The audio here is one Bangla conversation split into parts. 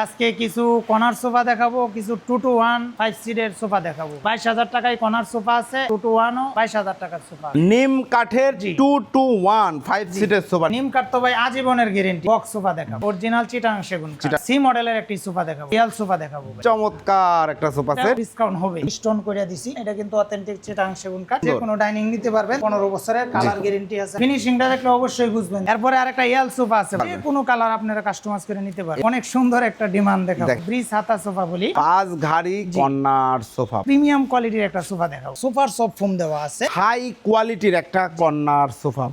আজকে কিছু কর্নার সোফা দেখাবো, কিছু 2 to 1 5 সিটের সোফা দেখাবো। 22,000 টাকায় কর্নার সোফা আছে, 2 to 1 ও 22,000 টাকার সোফা। নিম কাঠের 2 to 1 5 সিটের সোফা। নিম কাঠ তো ভাই আজীবনের গ্যারান্টি। বক্স সোফা দেখাবো, অরিজিনাল চিটাং সেগুন কাঠ। সি মডেলের একটি সোফা দেখাবো, রিয়াল সোফা দেখাবো। চমৎকার একটা সোফা সেট। ডিসকাউন্ট হবে, স্টোন করে দিছি। এটা কিন্তু অথেন্টিক চিটাং সেগুন কাঠ। যে কোনো ডাইনিং নিতে পারবেন, 15 বছরের কালার গ্যারান্টি আছে। ফিনিশিংটা দেখলে অবশ্যই বুঝবেন। এরপরে আরেকটা রিয়াল সোফা আছে, যে কোনো কালার আপনারা কাস্টমাইজ করে নিতে পারবেন। অনেক সুন্দর একটা ডিমান্ড দেখাবো, ব্রিজ হাতা সোফা বলি। 5 ঘাড়ি কর্নার সোফা, প্রিমিয়াম কোয়ালিটির একটা সোফা দেখাবো। সুপার সফট ফোম দেওয়া আছে, হাই কোয়ালিটির একটা কর্নার সোফা।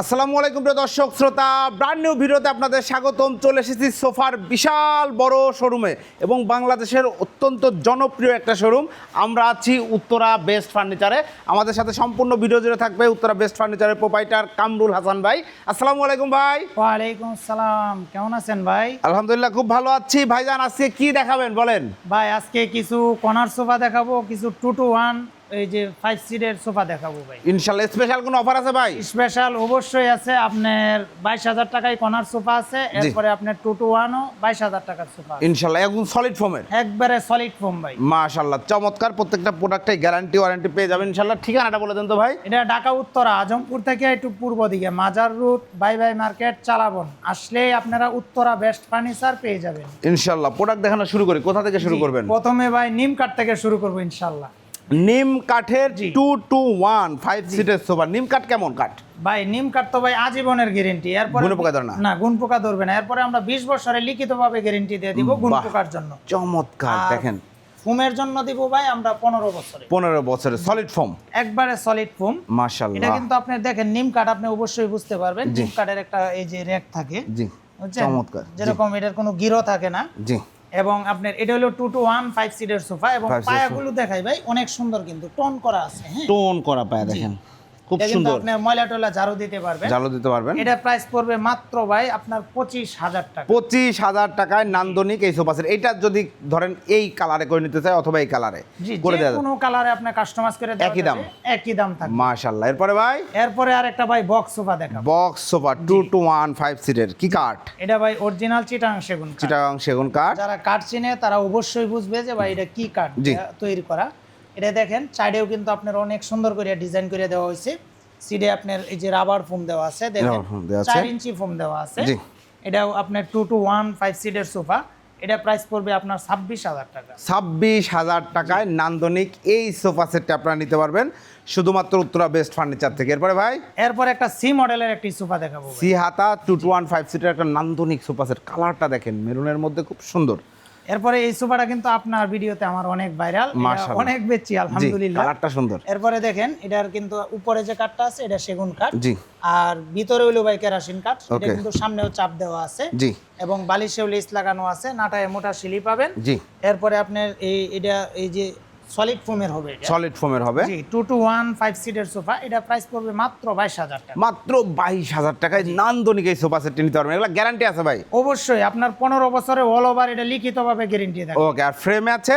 আসসালামু আলাইকুম প্রিয় দর্শক শ্রোতা, ব্র্যান্ড নিউ ভিডিওতে আপনাদের স্বাগতম। চলে এসেছি সোফার বিশাল বড় শোরুমে এবং বাংলাদেশের অত্যন্ত জনপ্রিয় একটা শোরুম। আমরা আছি উত্তরা বেস্ট ফার্নিচারে। আমাদের সাথে সম্পূর্ণ ভিডিও জুড়ে থাকবে উত্তরা বেস্ট ফার্নিচারের প্রোপাইটার কামরুল হাসান ভাই। আসসালামু আলাইকুম ভাই। ওয়ালাইকুম আসসালাম, কেমন আছেন ভাই? আলহামদুলিল্লাহ খুব ভালো আছি। ভাইজান আজকে কি দেখাবেন বলেন? ভাই আজকে কিছু কর্নার সোফা দেখাবো, কিছু 2 to 1 এই যে 5 সিটের সোফা দেখাবো ভাই। ইনশাআল্লাহ স্পেশাল কোনো অফার আছে ভাই? স্পেশাল অবশ্যই আছে। আপনার 22,000 টাকায় কর্নার সোফা আছে, এরপরে আপনার 2 to 1 ও 22,000 টাকার সোফা। ইনশাআল্লাহ একদম সলিড ফোমের, একবারে সলিড ফোম ভাই। মাশাআল্লাহ চমৎকার। প্রত্যেকটা প্রোডাক্টে গ্যারান্টি ওয়ারেন্টি পেয়ে যাবেন ইনশাআল্লাহ। ঠিকানাটা বলে দেন তো ভাই। এটা ঢাকা উত্তরা আজমপুর থেকে একটু পূর্ব দিকে মাজার রুট বাই বাই মার্কেট চালাবন আসলেই আপনারা উত্তরা বেস্ট ফার্নিচার পেয়ে যাবেন ইনশাআল্লাহ। প্রোডাক্ট দেখানো শুরু করি, কোথা থেকে শুরু করবেন? প্রথমে ভাই নিম কাঠ থেকে শুরু করবো ইনশাআল্লাহ। নিম কাঠের 2 to 1 5 সিটের সোফা। নিম কাঠ কেমন কাঠ? ভাই নিম কাঠ তো ভাই আজীবনের গ্যারান্টি। এরপর গুণ পোকা ধরে না? না, গুণ পোকা ধরবে না। এরপরে আমরা 20 বছরের লিখিতভাবে গ্যারান্টি দিয়ে দিব গুণ পোকার জন্য। চমৎকার। আর দেখেন ফোমের জন্য দিব ভাই আমরা 15 বছরে। 15 বছরের সলিড ফোম, একবারে সলিড ফোম। এটা মাশাআল্লাহ। কিন্তু আপনি দেখেন নিম কাঠ আপনি অবশ্যই বুঝতে পারবেন। নিম কাঠের একটা এই যে র‍্যাক থাকে, জি বুঝছেন? চমৎকার। যেরকম এটার কোনো গিরো থাকে না। জি। এবং আপনার এটা হলো 2 to 1 5 সিটের সোফা এবং পায়াগুলো দেখাই ভাই অনেক সুন্দর, কিন্তু টোন করা আছে। হ্যাঁ, টোন করা পায়া দেখেন খুব এটা কিন্তু সুন্দর। আপনি ময়লা টয়লা ঝাড়ু দিতে পারবেন, জালো দিতে পারবেন। এটা প্রাইস পড়বে মাত্র ভাই আপনার 25,000 টাকা। 25,000 টাকায় নান্দনিক এই সোফা সেট। এটা যদি ধরেন এই কালারে করে নিতে চাই অথবা এই কালারে করে দেওয়া যে কোনো কালারে আপনি কাস্টমাইজ করে দেওয়া একই দাম? একই দাম থাকবে মাশাআল্লাহ। এরপরে ভাই এরপরে আরেকটা ভাই বক্স সোফা দেখাবো। বক্স সোফা 2 to 1 5 সিটের। কি কাঠ? এটা ভাই অরিজিনাল চিটাং সেগুন কাঠ। চিটাগাং সেগুন কাঠ। যারা কাঠ চিনে তারা অবশ্যই বুঝবে যে ভাই এটা কি কাঠ তৈরি করা। এটা দেখেন সাইডেও কিন্তু আপনার অনেক সুন্দর করে ডিজাইন করে দেওয়া হয়েছে। সিডে আপনার এই যে রাবার ফোম দেওয়া আছে, দেখেন 4 ইঞ্চি ফোম দেওয়া আছে। এটাও আপনার 2 to 1 5 সিটের সোফা। এটা প্রাইস পড়বে আপনার 26,000 টাকা। 26,000 টাকায় নান্দনিক এই সোফা সেটটা আপনারা নিতে পারবেন শুধুমাত্র উত্তরা বেস্ট ফার্নিচার থেকে। এরপরে ভাই এরপর একটা সি মডেলের একটি সোফা দেখাবো। সি হাতা 2 to 1 5 সিটের একটা নান্দনিক সোফা সেট। কালারটা দেখেন মেরুনের মধ্যে খুব সুন্দর। এরপরে এই সোফাটা কিন্তু আপনার ভিডিওতে আমার অনেক ভাইরাল, অনেক বেচি আলহামদুলিল্লাহ। কালারটা সুন্দর। এরপরে দেখেন এটার কিন্তু উপরে যে কাঠটা আছে এটা সেগুন কাঠ, জি। আর ভিতরে হইলো ভাই কেরাসিন কাঠ। এটা কিন্তু সামনেও চাপ দেওয়া আছে, জি। এবং বালিশেও লেস লাগানো আছে, নাটায় মোটা সিলি পাবেন, জি। এরপরে আপনার এটা এই যে সলিড ফোমের হবে, সলিড ফোমের হবে, জি। 2 to 1 5 সিটের সোফা। এটা প্রাইস পড়বে মাত্র 22,000 টাকা। মাত্র 22,000 টাকায় নান্দনিক এই সোফা সেটটি নিতে পারবেন। এগুলা গ্যারান্টি আছে ভাই? অবশ্যই আপনার 15 বছরে অল ওভার এটা লিখিতভাবে গ্যারান্টি থাকে। ওকে। আর ফ্রেমে আছে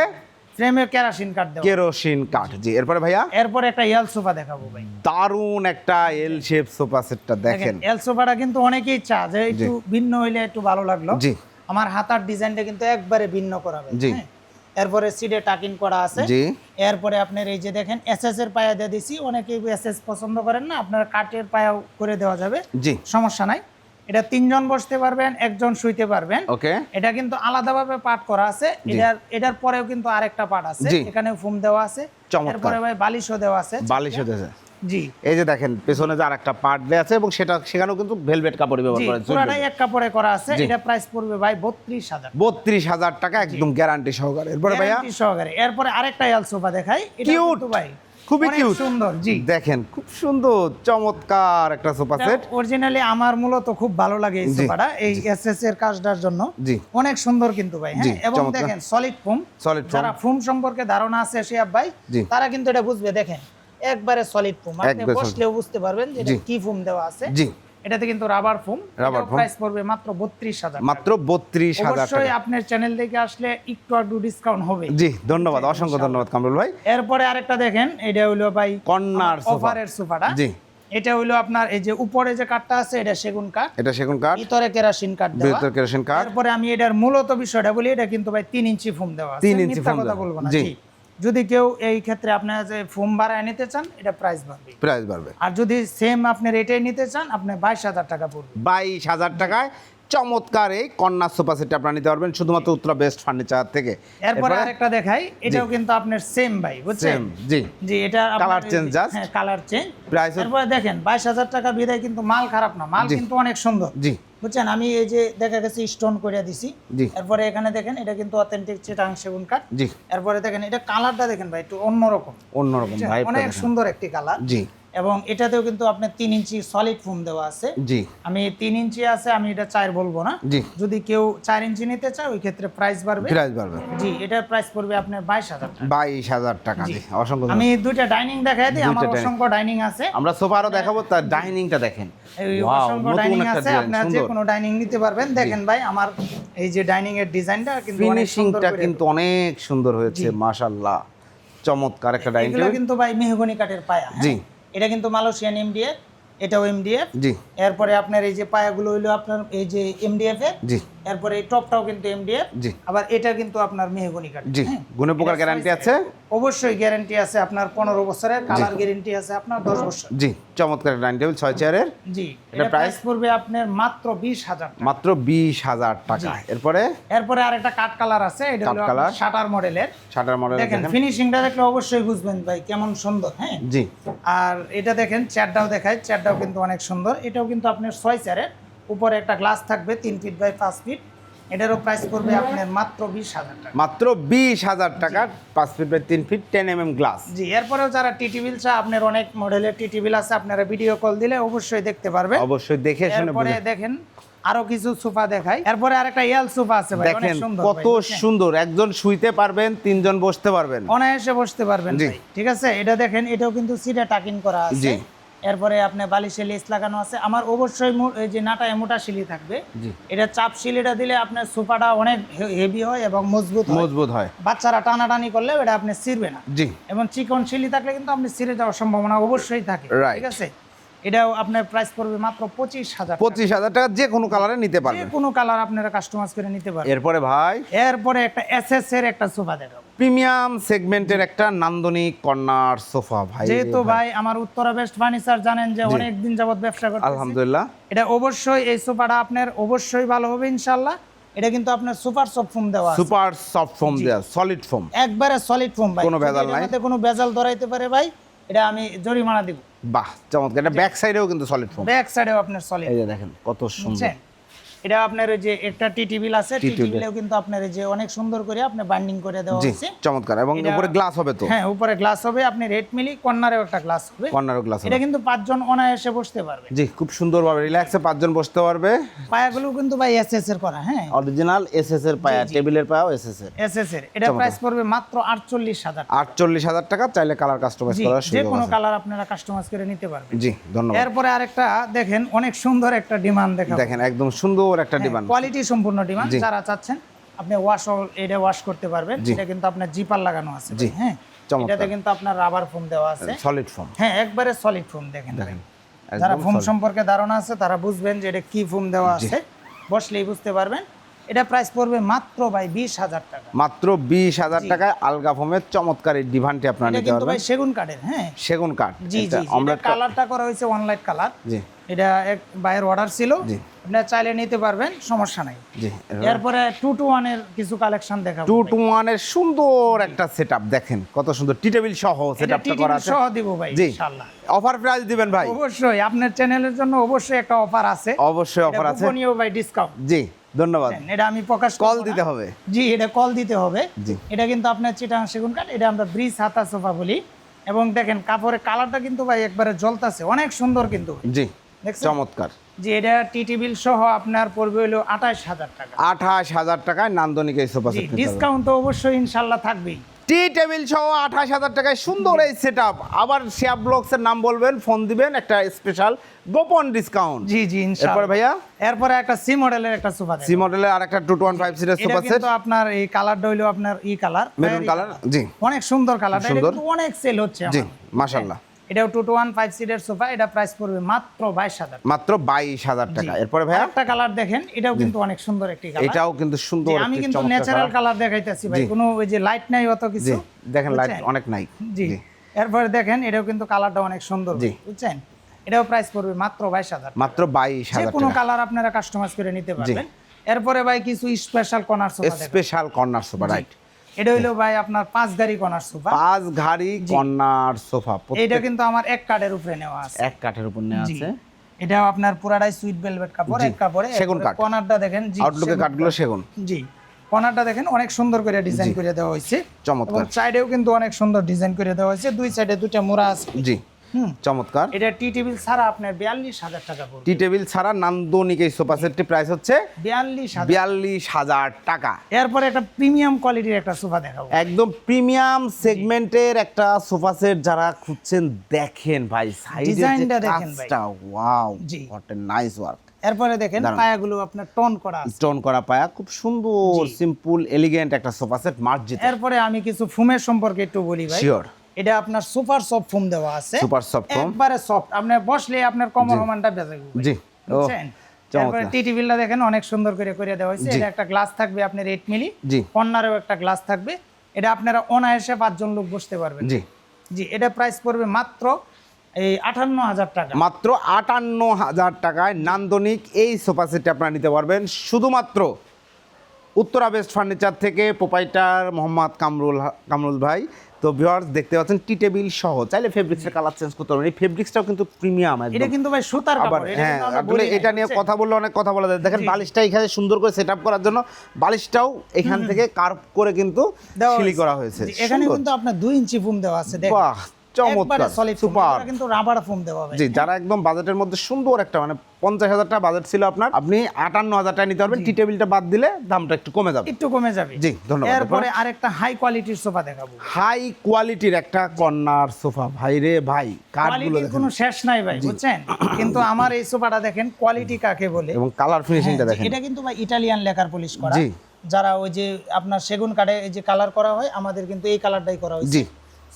ফ্রেমে কেরাসিন কাঠ দেওয়া। কেরোসিন কাঠ, জি। এরপরে ভাইয়া এরপরে একটা এল সোফা দেখাবো ভাই। দারুন একটা এল শেপ সোফা সেটটা দেখেন। এল সোফাটা কিন্তু অনেকেই চা যে একটু ভিন্ন হইলে একটু ভালো লাগলো, জি। আমার হাতার ডিজাইনটা কিন্তু একবারে ভিন্ন করা হবে, জি। এরপরে সিডে টাকিং করা আছে, জি। এরপরে আপনার এই যে দেখেন এসএস এর পায়া দিয়ে দিছি। অনেকেই এসএস পছন্দ করেন না, আপনার কাঠের পায়াও করে দেওয়া যাবে, জি। সমস্যা নাই। এটা 3 জন বসতে পারবেন, 1 জন শুইতে পারবেন। ওকে। এটা কিন্তু আলাদাভাবে পার্ট করা আছে। এটার পরেও কিন্তু আরেকটা পার্ট আছে, এখানে ফোম দেওয়া আছে। এরপরে ভাই বালিশও দেওয়া আছে। বালিশও দেওয়া, জি। এই যে দেখেন পেছনে যে আরেকটা পার্ট দেয়া আছে এবং সেখানেও কিন্তু ভেলভেট কাপড় ব্যবহার করা আছে। পুরোটাই এক কাপড়ে করা আছে। এটা প্রাইস পড়বে ভাই 32,000। 32,000 টাকা একদম গ্যারান্টি সহকারে। এরপরে ভাইয়া গ্যারান্টি সহকারে। এরপরে আরেকটা এল সোফা দেখাই। এটা কিন্তু ভাই খুবই কিউট, সুন্দর, জি। দেখেন খুব সুন্দর চমৎকার একটা সোফা সেট। অরিজিনালি আমার মূলত খুব ভালো লাগে এই সোফাটা, এই এসএস এর কাজটার জন্য। জি। অনেক সুন্দর কিন্তু ভাই, হ্যাঁ। এবং দেখেন সলিড ফোম। যারা ফোম সম্পর্কে ধারণা আছে শিয়াব ভাই, তারা কিন্তু এটা বুঝবে। দেখেন একবারে সলিড ফোম, আপনি বসলেও বুঝতে পারবেন যে এটা কি ফোম দেওয়া আছে। জি। এটাতে কিন্তু রাবার ফোম। প্রাইস পড়বে মাত্র 32,000। মাত্র 32,000 টাকা। অবশ্যই আপনার চ্যানেল থেকে আসলে একটু ডিসকাউন্ট হবে। জি, ধন্যবাদ, অসংখ্য ধন্যবাদ কামরুল ভাই। এরপরে আরেকটা দেখেন, এটা হলো ভাই কর্নার সোফা অফারের সোফাটা। জি। এটা হইলো আপনার এই যে উপরে যে কাঠটা আছে এটা সেগুন কাঠ, এটা সেগুন কাঠ, ভিতরে কেরোসিন কাঠ দেওয়া। ভিতরে কেরোসিন কাঠ। তারপরে আমি এটার মূলত বিষয়টা বলি, এটা কিন্তু ভাই 3 ইঞ্চি ফোম দেওয়া আছে। 3 ইঞ্চি মিথ্যা ফোম কথা দেওয়া। বলবো না। জি। জি। যদি কেউ এই ক্ষেত্রে আপনার যে ফোম বাড়ায় নিতে চান, এটা প্রাইস বাড়বে। প্রাইস বাড়বে। আর যদি সেম আপনার এটাই নিতে চান, আপনি 22,000 টাকা পড়বে। 22,000 টাকায় চমৎকার এই কর্নার সোফা সেট আপনারা নিতে পারবেন শুধুমাত্র উত্তরা বেস্ট ফার্নিচার থেকে। এরপরে আরেকটা দেখাই, এটাও কিন্তু আপনার সেম ভাই, বুঝছেন? সেম, জি। জি, এটা কালার চেঞ্জ জাস্ট। হ্যাঁ, কালার চেঞ্জ। প্রাইস এরপরে দেখেন 22,000 টাকা বিদায় কিন্তু মাল খারাপ না, মাল কিন্তু অনেক সুন্দর। জি। বুঝছেন? আমি এই যে দেখা গেছে স্টোন করে দিছি। জি। এরপরে এখানে দেখেন এটা কিন্তু অথেন্টিক চিটাং সেগুন কাঠ। জি। এরপরে দেখেন এটা কালারটা দেখেন ভাই, একটু অন্যরকম। অন্যরকম ভাই, অনেক সুন্দর একটি কালার। জি। এবং এটাতেও কিন্তু আপনার 3 ইঞ্চি সলিড ফোম দেওয়া আছে। জি। আমি 3 ইঞ্চি আছে, আমি এটা 4 বলবো না। জি। যদি কেউ 4 ইঞ্চি নিতে চায়, ওই ক্ষেত্রে প্রাইস বাড়বে। প্রাইস বাড়বে। জি, এটার প্রাইস পড়বে আপনার 22,000 টাকা। 22,000 টাকা। জি, অসংখ্য ধন্যবাদ। আমি দুইটা ডাইনিং দেখাই দিই, আমার দুইটা dining। অসংখ্য ডাইনিং আছে। আমরা সোফা আরো দেখাবো, তার ডাইনিংটা দেখেন। এই ওয়াও, অসংখ্য নতুন ডাইনিং একটা আছে, ডিজাইন, আপনারা যে সুন্দর। কোনো ডাইনিং নিতে পারবেন। দেখেন ভাই, আমার এই যে ডাইনিং এর ডিজাইনটা কিন্তু অনেক সুন্দর ফিনিশিংটা করে। কিন্তু অনেক সুন্দর হয়েছে, মাশাআল্লাহ। চমৎকার একটা ডাইনিং এগুলো টেবিল। কিন্তু ভাই মেহগনি কাঠের পায়া। জি। এটা কিন্তু মালয়েশিয়ান এমডিএফ, এটাও এমডিএফ। জি। এরপরে আপনার এই যে পায়াগুলো হইলো আপনার এই যে এমডিএফ এর। জি। এরপরে এই টপটাও কিন্তু এমডিএফ। জি। আবার এটা কিন্তু আপনার মেহগনি কাঠ। জি। গুণে পোকার গ্যারান্টি আছে? অবশ্যই গ্যারান্টি আছে আপনার 15 বছরের, কালার গ্যারান্টি আছে আপনার 10 বছর। জি, চমৎকার ডাইনিং টেবিল 6 চেয়ারের। জি, এটা এটা প্রাইস পড়বে আপনার মাত্র 20,000 টাকা। মাত্র 20,000 টাকা। এরপরে এরপরে আরেকটা কাট কালার আছে, এটা হলো কাঠ কালার। শাটার মডেলের। শাটার মডেল দেখেন ফিনিশিংটা দেখলে অবশ্যই বুঝবেন ভাই কেমন সুন্দর। হ্যাঁ। জি। আর এটা দেখেন চেয়ারটাও দেখায়, চেয়ারটাও কিন্তু অনেক সুন্দর। এটাও কিন্তু আপনার 6 চেয়ারের, উপরে একটা গ্লাস থাকবে 3 ফিট বাই 5 ফিট। এটারও প্রাইস পড়বে আপনার মাত্র 20,000 টাকা। মাত্র 20,000 টাকা, 5 feet by 3 feet 10 mm glass. জি। এরপরেও যারা টি টেবিল চায়, আপনার অনেক মডেলের টি টেবিল আছে, আপনারা ভিডিও কল দিলে অবশ্যই দেখতে পারবেন। অবশ্যই দেখে শুনে এরপরে বুঝে। দেখেন আরো কিছু সোফা দেখাই। এরপরে আরেকটা এল সোফা আছে ভাই, অনেক দেখেন সুন্দর কত ভাই, বুঝছেন? সুন্দর, একজন শুইতে পারবেন, 3 জন বসতে পারবেন। অনায়াসে বসতে পারবেন জি। ভাই। ঠিক আছে, এটা দেখেন, এটাও কিন্তু সিটে টাকিং করা আছে। জি। এরপরে আপনি বালিশে লেস লাগানো আছে। আমার অবশ্যই এই যে নাটায় মোটা শিলি থাকবে। জি। এটা চাপ শিলিটা দিলে আপনার সোফাটা অনেক হেভি হয় এবং মজবুত হয়। মজবুত হয়। বাচ্চারা টানাটানি করলে এটা আপনি ছিঁড়বে না। জি। এবং চিকন শিলি থাকলে কিন্তু আপনি ছিঁড়ে যাওয়ার সম্ভাবনা অবশ্যই থাকে। Right. ঠিক আছে, এটাও আপনার প্রাইস পড়বে মাত্র 25,000 টাকা। 25,000 টাকা, যে কোনো কালারে নিতে যে পারবেন। কোনো কালার আপনারা কাস্টমাইজ করে নিতে পারবেন। এরপরে ভাই এরপরে একটা এসএস এর একটা সোফা দেখাবো। প্রিমিয়াম সেগমেন্টের একটা নান্দনিক কর্নার সোফা ভাই। যেহেতু ভাই আমার উত্তরা বেস্ট ফার্নিচার জানেন যে অনেক দিন যাবত ব্যবসা করতেছি, আলহামদুলিল্লাহ। এটা অবশ্যই এই সোফাটা আপনার অবশ্যই ভালো হবে ইনশাআল্লাহ। এটা কিন্তু আপনার সুপার সফট ফোম দেওয়া আছে, সুপার সফট ফোম দেয়া, সলিড ফোম, একবারে সলিড ফোম ভাই। কোনো ভেজাল যদি এটার নাই। মধ্যে কোনো ভেজাল ধরাইতে পারে ভাই, এটা আমি জরিমানা দিব। বাহ, চমৎকার। এটা ব্যাক সাইডেও কিন্তু সলিড ফোম। ব্যাক সাইডেও আপনার সলিড। এই যে দেখেন কত সুন্দর। বুঝছেন? এটা আপনার ওই যে একটা টি টেবিল আছে, টি টেবিল। টেবিলেও কিন্তু আপনার এই যে অনেক সুন্দর করে আপনি বাইন্ডিং করে দেওয়া জি, হয়েছে। চমৎকার। এবং এটা- উপরে গ্লাস হবে তো? হ্যাঁ, উপরে গ্লাস হবে, আপনি রেড মিলি কর্নারেও একটা গ্লাস হবে। কর্নারও গ্লাস হবে। এটা কিন্তু 5 জন অনায়াসে বসতে পারবে। জি, খুব সুন্দরভাবে রিল্যাক্সে 5 জন বসতে পারবে। পায়াগুলো কিন্তু ভাই এসএস এর করা। হ্যাঁ, অরিজিনাল এসএস এর পায়া, টেবিলের পায়াও এসএস এর। এসএস এর। এটা চমৎকার। প্রাইস পড়বে মাত্র 48,000 টাকা। 48,000 টাকা। চাইলে কালার কাস্টমাইজ জি, করার যে সুযোগ কোনো আছে। কালার আপনারা কাস্টমাইজ করে নিতে পারবেন। জি, ধন্যবাদ। এরপরে আরেকটা দেখেন, অনেক সুন্দর একটা ডিমান্ড দেখাবো। দেখেন একদম সুন্দর একটা ডিমান্ড। কোয়ালিটি সম্পূর্ণ ডিমান্ড। জি। যারা চাচ্ছেন আপনি এটা ওয়াশ করতে পারবেন। জি। এটা কিন্তু আপনার জিপার লাগানো আছে। জি, হ্যাঁ, চমৎকার। এটাতে কিন্তু আপনার রাবার ফোম দেওয়া আছে। Solid foam. হ্যাঁ, একবারে সলিড ফোম। দেখেন দেখেন যারা একদম ফোম solid। সম্পর্কে ধারণা আছে তারা বুঝবেন যে এটা কি ফোম দেওয়া আছে, বসলেই বুঝতে পারবেন। এটা প্রাইস পড়বে মাত্র ভাই 20,000 টাকা। মাত্র 20,000 টাকায় আলগা ফোমের চমৎকার এই ডিভানটি আপনারা এটা নিতে কিন্তু ভাই পারবেন। সেগুন কাঠের। হ্যাঁ, সেগুন কাঠ। জি জি, আমরা এটা কালারটা করা হয়েছে অনলাইট কালার। জি এটা এক বাইরের অর্ডার ছিল, জি। আপনারা চাইলে নিতে পারবেন, সমস্যা নাই। জি। এরপরে 2-to-1 এর কিছু কালেকশন দেখাবো। 2-to-1 এর সুন্দর একটা সেটআপ দেখেন কত সুন্দর, টি টেবিল সহ এটা সেটআপটা টি করা টেবিল আছে। সহ দিব ভাই জি, ইনশাআল্লাহ। অফার প্রাইস দিবেন ভাই? অবশ্যই আপনার চ্যানেলের জন্য অবশ্যই একটা অফার আছে। অবশ্যই অফার এটা আছে। গোপনীয় ভাই ডিসকাউন্ট। জি, ধন্যবাদ। এটা আমি প্রকাশ করব কল না। দিতে হবে। জি, এটা কল দিতে হবে। জি। এটা কিন্তু আপনার চিটাং সেগুন কাঠ, এটা আমরা ব্রিজ হাতা সোফা বলি। এবং দেখেন কাপড়ের কালারটা কিন্তু ভাই একবারে জ্বলতাছে, অনেক সুন্দর কিন্তু। জি, দেখছেন? চমৎকার। জি, এটা টি টেবিল সহ আপনার পড়বে হলো 28,000 টাকা। 28,000 টাকায় নান্দনিক এই সোফা জি, সেট। ডিসকাউন্ট তো অবশ্যই ইনশাআল্লাহ থাকবেই। টি টেবিল সহ 28,000 টাকায় সুন্দর এই সেটআপ। আবার শেয়া ব্লগসের নাম বলবেন, ফোন দিবেন, একটা স্পেশাল গোপন ডিসকাউন্ট। জি জি, ইনশাআল্লাহ। এরপর ভাইয়া এরপরে একটা সি মডেলের একটা সোফা সি মডেলের আরেকটা 2-to-1 সিটের এটা সোফা সেট, কিন্তু আপনার এই কালারটা হইলো আপনার কালার, মেরুন কালার। জি, অনেক সুন্দর কালার। এটা সুন্দর। কিন্তু অনেক সেল হচ্ছে জি, আমার। মাশাআল্লাহ। এটাও 2 to 1 5 সিটের সোফা, এটা প্রাইস পড়বে মাত্র 22,000। মাত্র 22,000 টাকা। এরপরে ভাই একটা কালার দেখেন, এটাও কিন্তু অনেক সুন্দর একটি কালার। এটাও কিন্তু সুন্দর আমি একটি কিন্তু চমৎকার ন্যাচারাল কালার দেখাইতেছি ভাই, কোনো ওই যে লাইট নাই অত কিছু। দেখেন লাইট অনেক নাই। জি, এরপরে দেখেন এটাও কিন্তু কালারটা অনেক সুন্দর, বুঝছেন? এটাও প্রাইস পড়বে মাত্র 22,000। মাত্র 22,000 যে কোনো কালার আপনারা কাস্টমাইজ করে নিতে পারবেন। এরপরে ভাই কিছু স্পেশাল কর্নার সোফা দেখেন। Special corner sofa, right. এটা হইলো ভাই আপনার 5 গাড়ি কর্নার সোফা। 5 গাড়ি কর্নার সোফা। এটা কিন্তু আমার এক কাঠের উপরে নেওয়া আছে। এক কাঠের উপর নেওয়া আছে। এটা আপনার পুরাটাই সুইট ভেলভেট কাপড়, এক কাপড়ে। সেগুন কাঠ। কর্নারটা দেখেন, জি আউটলুকে কাঠগুলো সেগুন। জি, কর্নারটা দেখেন অনেক সুন্দর করে ডিজাইন করে দেওয়া হয়েছে। চমৎকার। এবং সাইডেও কিন্তু অনেক সুন্দর ডিজাইন করে দেওয়া হয়েছে, দুই সাইডে দুইটা মোড়া আছে। জি, চমৎকার। এটা টি টেবিল ছাড়া আপনার 42,000 টাকা পড়বে। টি টেবিল ছাড়া নান্দনিক এই সোফা সেটটির প্রাইস হচ্ছে 42,000 টাকা। এরপরে একটা প্রিমিয়াম কোয়ালিটির একটা সোফা দেখাবো, একদম প্রিমিয়াম সেগমেন্টের একটা সোফা সেট যারা খুঁজছেন, দেখেন ভাই সাইডের ডিজাইনটা দেখেন ভাই, wow, G, what a nice work. এরপরে দেখেন পায়াগুলো আপনার টোন করা আছে, স্টোন করা পায়া, খুব সুন্দর সিম্পল এলিগেন্ট একটা সোফা সেট মার্জিত। এরপরে আমি কিছু ফুমের সম্পর্কে একটু বলি ভাই। শিওর। এটা আপনার সুপার সফট ফোম দেওয়া আছে, সুপার সফট ফোম, একবারে সফট, আপনি বসলে আপনার কোমর সমানটা বেজে যাবে। জি, বুঝছেন? তারপরে টি টেবিলটা দেখেন অনেক সুন্দর করে দেওয়া হয়েছে। এটা একটা গ্লাস থাকবে আপনার 8 মিলি, জি, কর্নারেও একটা গ্লাস থাকবে। এটা আপনারা অনায়াসে 5 জন লোক বসতে পারবেন। জি জি, এটা প্রাইস পড়বে মাত্র এই 58,000 টাকা। মাত্র 58,000 টাকায় নান্দনিক এই সোফা সেটটি আপনারা নিতে পারবেন শুধুমাত্র উত্তরা বেস্ট ফার্নিচার থেকে, প্রোপাইটার মোহাম্মদ কামরুল ভাই। তো ভিউয়ার্স দেখতে পাচ্ছেন টি টেবিল সহ, চাইলে ফেব্রিক্সের কালার চেঞ্জ করতে পারবেন। এই ফেব্রিক্সটাও কিন্তু প্রিমিয়াম একদম। এটা কিন্তু ভাই সুতার কাপড়। হ্যাঁ, আসলে এটা নিয়ে কথা বললে অনেক কথা বলা যায়। দেখেন বালিশটা এখানে সুন্দর করে সেটআপ করার জন্য বালিশটাও এখান থেকে কার্ভ করে কিন্তু সিলি করা হয়েছে। এখানে কিন্তু আপনার 2 ইঞ্চি ফোম দেওয়া আছে, দেখেন। বাহ, চমৎকার, সুপার। কিন্তু রাবার ফোম দেওয়া হবে। জি, যারা একদম বাজেটের মধ্যে সুন্দর একটা, মানে 50,000 টাকা বাজেট ছিল আপনার, আপনি 58,000 টাকা নিতে পারবেন। টি টেবিলটা বাদ দিলে দামটা একটু কমে যাবে, জি, ধন্যবাদ। এরপরে আরেকটা হাই কোয়ালিটির সোফা দেখাবো। হাই কোয়ালিটির একটা কর্নার সোফা, ভাই রে ভাই, কাঠগুলো দেখেন, কোনো শেষ নাই ভাই, বুঝছেন? কিন্তু আমার এই সোফাটা দেখেন কোয়ালিটি কাকে বলে, এবং কালার ফিনিশিংটা দেখেন। এটা কিন্তু ভাই ইটালিয়ান লেকার পলিশ করা। জি, যারা ওই যে আপনার সেগুন কাঠে এই যে কালার করা হয়, আমাদের কিন্তু এই কালারটাই করা হয়েছে। জি,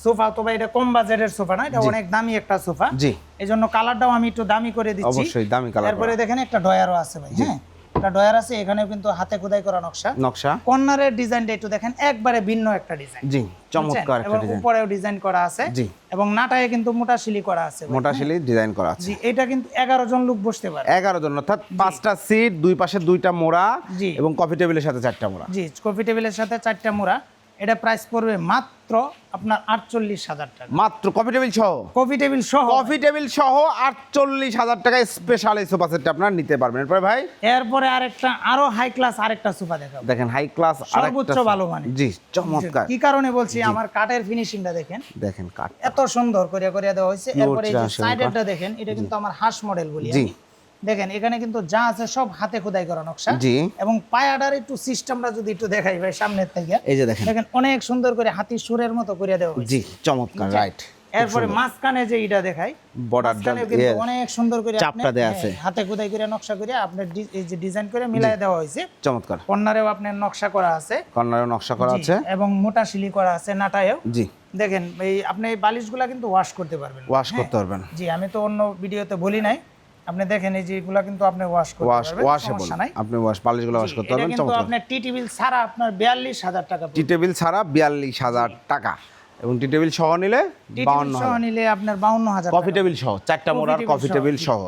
সোফা তো ভাই এটা কম বাজেটের সোফা না, এটা অনেক দামি একটা সোফা। জি, এইজন্য কালারটাও আমি একটু দামি করে দিচ্ছি। অবশ্যই দামি কালার। তারপরে দেখেন একটা ডয়ারও আছে ভাই, হ্যাঁ, একটা ডয়ার আছে, এখানেও কিন্তু হাতে খোদাই করা নকশা। কর্নারের ডিজাইনটা একটু দেখেন, একবারে ভিন্ন একটা ডিজাইন। জি, চমৎকার একটা ডিজাইন। এবং উপরেও ডিজাইন করা আছে। জি, এবং নাটায় কিন্তু মোটা শিলি করা আছে, মোটা শিলি ডিজাইন করা আছে। জি, এটা কিন্তু 11 জন লোক বসতে পারে। 11 জন, অর্থাৎ 5টা সিট, দুই পাশে 2টা মোড়া, এবং কফি টেবিলের সাথে 4টা মোড়া। জি, কফি টেবিলের সাথে 4টা মোড়া। এটা প্রাইস পড়বে মাত্র আপনার 48,000 টাকা। মাত্র কফি টেবিল সহ 48,000 টাকায় স্পেশাল এই সোফা সেটটা আপনারা নিতে পারবেন। এরপরে ভাই, এরপরে আরো হাই ক্লাস আরেকটা সোফা দেখাবো। দেখেন হাই ক্লাস সর্বোচ্চ ভালো মানে। জি, চমৎকার। কি কারণে বলছি, আমার কাঠের ফিনিশিংটা দেখেন, কাঠ এত সুন্দর করে দেওয়া হয়েছে। এরপরে এই যে সাইডেরটা দেখেন, এটা কিন্তু আমার হাঁস মডেল বলি আমি। দেখেন এখানে কিন্তু যা আছে সব হাতে খোদাই করা নকশা। জি, এবং পায়াটার একটু সিস্টেমটা যদি একটু দেখাই ভাই সামনের থেকে, এই যে দেখেন অনেক সুন্দর করে হাতি সুরের মতো করে দেওয়া হয়েছে। জি, চমৎকার, রাইট। এরপরে মাঝখানে যে এটা দেখাই, বর্ডারটা কিন্তু অনেক সুন্দর করে চাপটা দেয়া আছে, হাতে খোদাই করে নকশা করে আপনার এই যে ডিজাইন করে মিলাই দেওয়া হয়েছে। চমৎকার। কর্নারেও আপনার নকশা করা আছে, এবং মোটা শিলি করা আছে নাটায়ও। জি, দেখেন এই আপনি এই বালিশগুলা কিন্তু ওয়াশ করতে পারবেন। জি, আমি তো অন্য ভিডিওতে বলি নাই, আপনি দেখেন এই যে এগুলা কিন্তু আপনি ওয়াশ করতে পারবেন, সমস্যা নাই। আপনি বালিশগুলো ওয়াশ করতে পারবেন। কিন্তু আপনি টি টেবিল ছাড়া আপনার 42,000 টাকা। টি টেবিল ছাড়া 42,000 টাকা, এবং টি টেবিল সহ নিলে 52,000 আপনার 52,000। কফি টেবিল সহ 4টা মোড়ার কফি টেবিল সহ।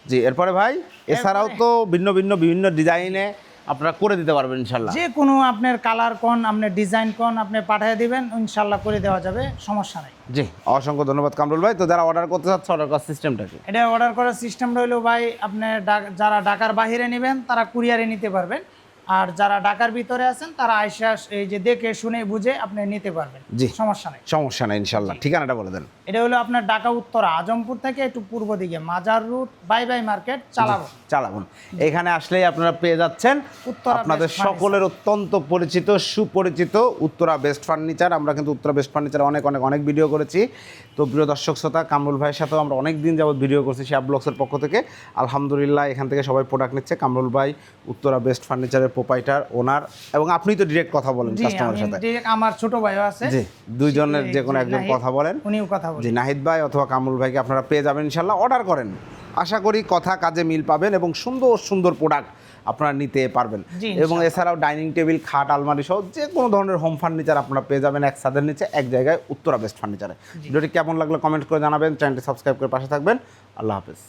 জি, এরপরে ভাই এছাড়াও তো বিভিন্ন ডিজাইনে আপনারা করে দিতে পারবেন ইনশাআল্লাহ। যে কোনো আপনার কালার কোন, আপনার ডিজাইন কোন আপনি পাঠিয়ে দিবেন, ইনশাআল্লাহ করে দেওয়া যাবে, সমস্যা নাই। জি, অসংখ্য ধন্যবাদ কামরুল ভাই। তো যারা অর্ডার করতে চাচ্ছে, অর্ডার করার সিস্টেমটা কি? এটা অর্ডার করার সিস্টেমটা হলো ভাই, আপনি যারা ঢাকার বাইরে নেবেন তারা কুরিয়ারে নিতে পারবেন, আর যারা ঢাকার ভিতরে আছেন তারা আইসা এই যে দেখে শুনে বুঝে আপনি নিতে পারবেন। জি, সমস্যা নাই ইনশাআল্লাহ। ঠিকানাটা বলে দেন। এটা হলো আপনার ঢাকা উত্তরা আজমপুর থেকে একটু পূর্ব দিকে মাজার রুট, বাই মার্কেট, চালাবন। এখানে আসলেই আপনারা পেয়ে যাচ্ছেন আপনাদের সকলের অত্যন্ত পরিচিত সুপরিচিত উত্তরা বেস্ট ফার্নিচার। আমরা কিন্তু উত্তরা বেস্ট ফার্নিচার অনেক ভিডিও করেছি। তো প্রিয় দর্শক শ্রোতা, কামরুল ভাইয়ের সাথেও আমরা অনেক দিন যাবত ভিডিও করছি শিয়া ব্লগসের পক্ষ থেকে। আলহামদুলিল্লাহ এখান থেকে সবাই প্রোডাক্ট নিচ্ছে। কামরুল ভাই উত্তরা বেস্ট ফার্নিচারের প্রোপাইটার, ওনার, এবং আপনি তো ডিরেক্ট কথা বলেন জি কাস্টমারের আমি সাথে। direct আমার ছোট ভাইও আছে, জি, দুইজনের যে কোনো একজন নাহিদ, কথা বলেন। উনিও কথা বলেন। জি, নাহিদ ভাই অথবা কামরুল ভাইকে আপনারা পেয়ে যাবেন ইনশাল্লাহ। অর্ডার করেন, আশা করি কথা কাজে মিল পাবেন এবং সুন্দর সুন্দর প্রোডাক্ট আপনারা নিতে পারবেন। জি, এবং এছাড়াও ডাইনিং টেবিল, খাট, আলমারি সহ যে কোনো ধরনের হোম ফার্নিচার আপনারা পেয়ে যাবেন এক ছাদের নিচে এক জায়গায়, উত্তরা বেস্ট ফার্নিচারে। ভিডিওটি কেমন লাগলো কমেন্ট করে জানাবেন, চ্যানেলটি সাবস্ক্রাইব করে পাশে থাকবেন। আল্লাহ হাফেজ।